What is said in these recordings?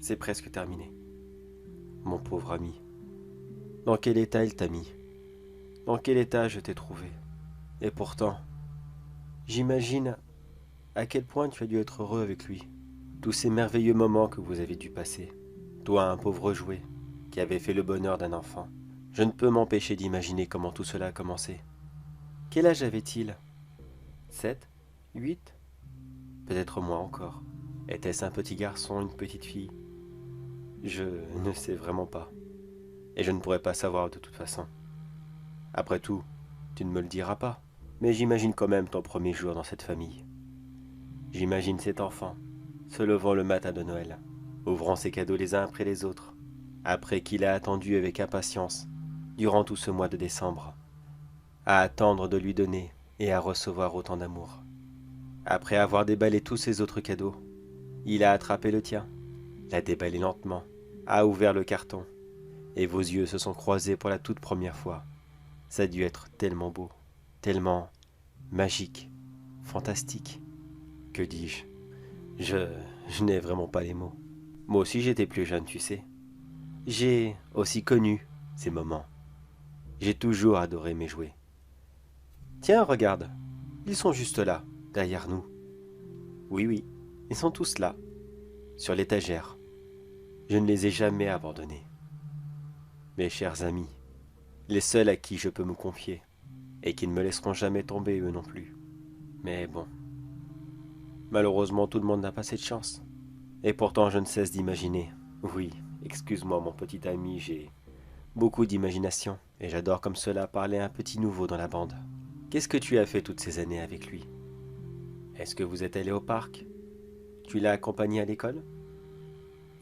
c'est presque terminé. Mon pauvre ami, dans quel état il t'a mis? Dans quel état je t'ai trouvé? Et pourtant, j'imagine à quel point tu as dû être heureux avec lui. Tous ces merveilleux moments que vous avez dû passer. Toi, un pauvre jouet, qui avait fait le bonheur d'un enfant. Je ne peux m'empêcher d'imaginer comment tout cela a commencé. Quel âge avait-il? 7? 8? Peut-être moins encore. Était-ce un petit garçon, une petite fille? Je ne sais vraiment pas. Et je ne pourrais pas savoir de toute façon. Après tout, tu ne me le diras pas. Mais j'imagine quand même ton premier jour dans cette famille. J'imagine cet enfant, se levant le matin de Noël, ouvrant ses cadeaux les uns après les autres, après qu'il a attendu avec impatience, durant tout ce mois de décembre, à attendre de lui donner et à recevoir autant d'amour. Après avoir déballé tous ses autres cadeaux, il a attrapé le tien, l'a déballé lentement, a ouvert le carton, et vos yeux se sont croisés pour la toute première fois. Ça a dû être tellement beau, tellement magique, fantastique. Que dis-je? Je n'ai vraiment pas les mots. Moi aussi j'étais plus jeune, tu sais. J'ai aussi connu ces moments. J'ai toujours adoré mes jouets. Tiens, regarde, ils sont juste là, derrière nous. Oui, oui, ils sont tous là, sur l'étagère. Je ne les ai jamais abandonnés. Mes chers amis, les seuls à qui je peux me confier, et qui ne me laisseront jamais tomber eux non plus. Mais bon, malheureusement tout le monde n'a pas cette chance. Et pourtant je ne cesse d'imaginer. Oui, excuse-moi mon petit ami, j'ai beaucoup d'imagination, et j'adore comme cela parler à un petit nouveau dans la bande. Qu'est-ce que tu as fait toutes ces années avec lui? Est-ce que vous êtes allé au parc? Tu l'as accompagné à l'école?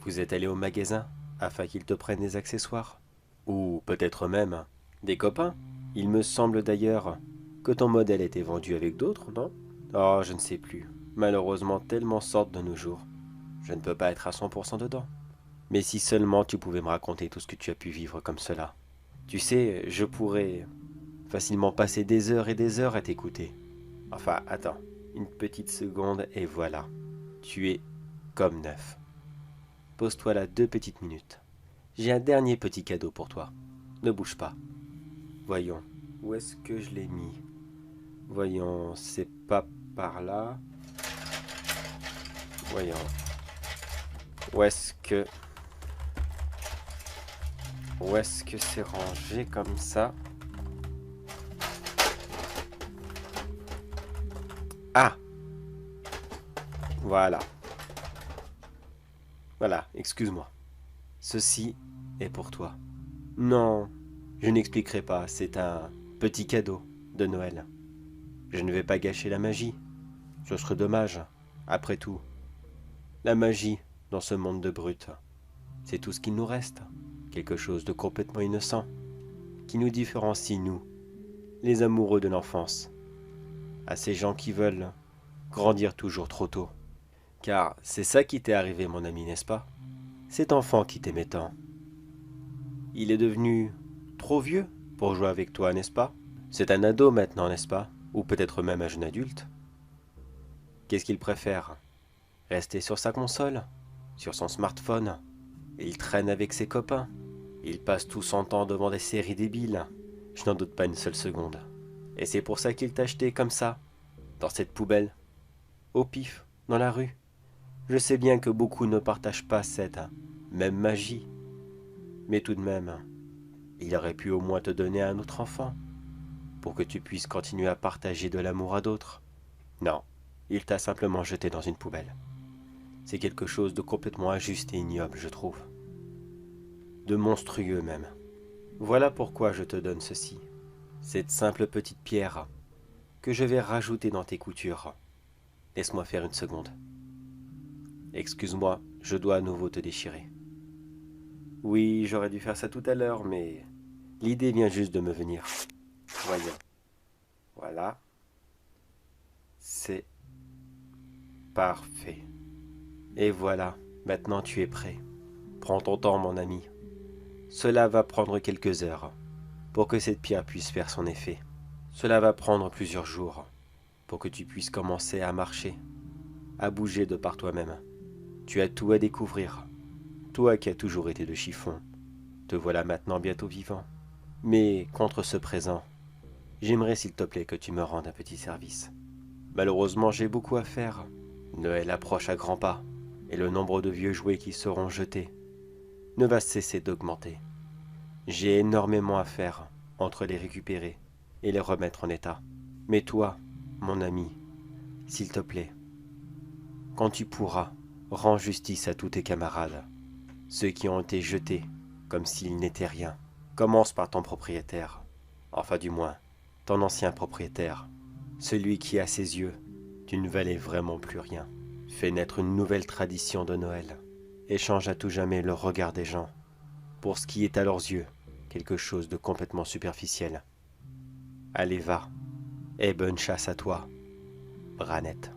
Vous êtes allé au magasin afin qu'il te prenne des accessoires? Ou peut-être même des copains? Il me semble d'ailleurs que ton modèle était vendu avec d'autres, non? Oh, je ne sais plus. Malheureusement, tellement sortent de nos jours. Je ne peux pas être à 100% dedans. Mais si seulement tu pouvais me raconter tout ce que tu as pu vivre comme cela. Tu sais, je pourrais facilement passer des heures et des heures à t'écouter. Enfin, attends, une petite seconde et voilà. Tu es comme neuf. Pose-toi là 2 petites minutes. J'ai un dernier petit cadeau pour toi. Ne bouge pas. Voyons, où est-ce que je l'ai mis? Voyons, c'est pas par là. Voyons, où est-ce que... Où est-ce que c'est rangé comme ça? Ah! Voilà. Voilà, excuse-moi. Ceci est pour toi. Non, je n'expliquerai pas, c'est un petit cadeau de Noël. Je ne vais pas gâcher la magie. Ce serait dommage. Après tout, la magie dans ce monde de brutes, c'est tout ce qu'il nous reste. Quelque chose de complètement innocent, qui nous différencie, nous, les amoureux de l'enfance, à ces gens qui veulent grandir toujours trop tôt. Car c'est ça qui t'est arrivé, mon ami, n'est-ce pas? Cet enfant qui t'aimait tant, il est devenu trop vieux pour jouer avec toi, n'est-ce pas? C'est un ado maintenant, n'est-ce pas? Ou peut-être même un jeune adulte. Qu'est-ce qu'il préfère? Rester sur sa console? Sur son smartphone? Il traîne avec ses copains? Il passe tout son temps devant des séries débiles? Je n'en doute pas une seule seconde. Et c'est pour ça qu'il t'a acheté comme ça, dans cette poubelle, au pif, dans la rue. Je sais bien que beaucoup ne partagent pas cette même magie, mais tout de même, il aurait pu au moins te donner un autre enfant, pour que tu puisses continuer à partager de l'amour à d'autres. Non, il t'a simplement jeté dans une poubelle. C'est quelque chose de complètement injuste et ignoble, je trouve. De monstrueux même. Voilà pourquoi je te donne ceci, cette simple petite pierre que je vais rajouter dans tes coutures. Laisse-moi faire une seconde. Excuse-moi, je dois à nouveau te déchirer. Oui, j'aurais dû faire ça tout à l'heure, mais l'idée vient juste de me venir. Voyons. Voilà. C'est parfait. Et voilà, maintenant tu es prêt. Prends ton temps, mon ami. Cela va prendre quelques heures pour que cette pierre puisse faire son effet. Cela va prendre plusieurs jours pour que tu puisses commencer à marcher, à bouger de par toi-même. Tu as tout à découvrir. Toi qui as toujours été de chiffon, te voilà maintenant bientôt vivant. Mais contre ce présent, j'aimerais s'il te plaît que tu me rendes un petit service. Malheureusement, j'ai beaucoup à faire. Noël approche à grands pas, et le nombre de vieux jouets qui seront jetés ne va cesser d'augmenter. J'ai énormément à faire entre les récupérer et les remettre en état. Mais toi, mon ami, s'il te plaît, quand tu pourras, rends justice à tous tes camarades, ceux qui ont été jetés comme s'ils n'étaient rien. Commence par ton propriétaire, enfin du moins, ton ancien propriétaire, celui qui à ses yeux, tu ne valais vraiment plus rien. Fais naître une nouvelle tradition de Noël, et change à tout jamais le regard des gens, pour ce qui est à leurs yeux quelque chose de complètement superficiel. Allez va, et bonne chasse à toi, Branette.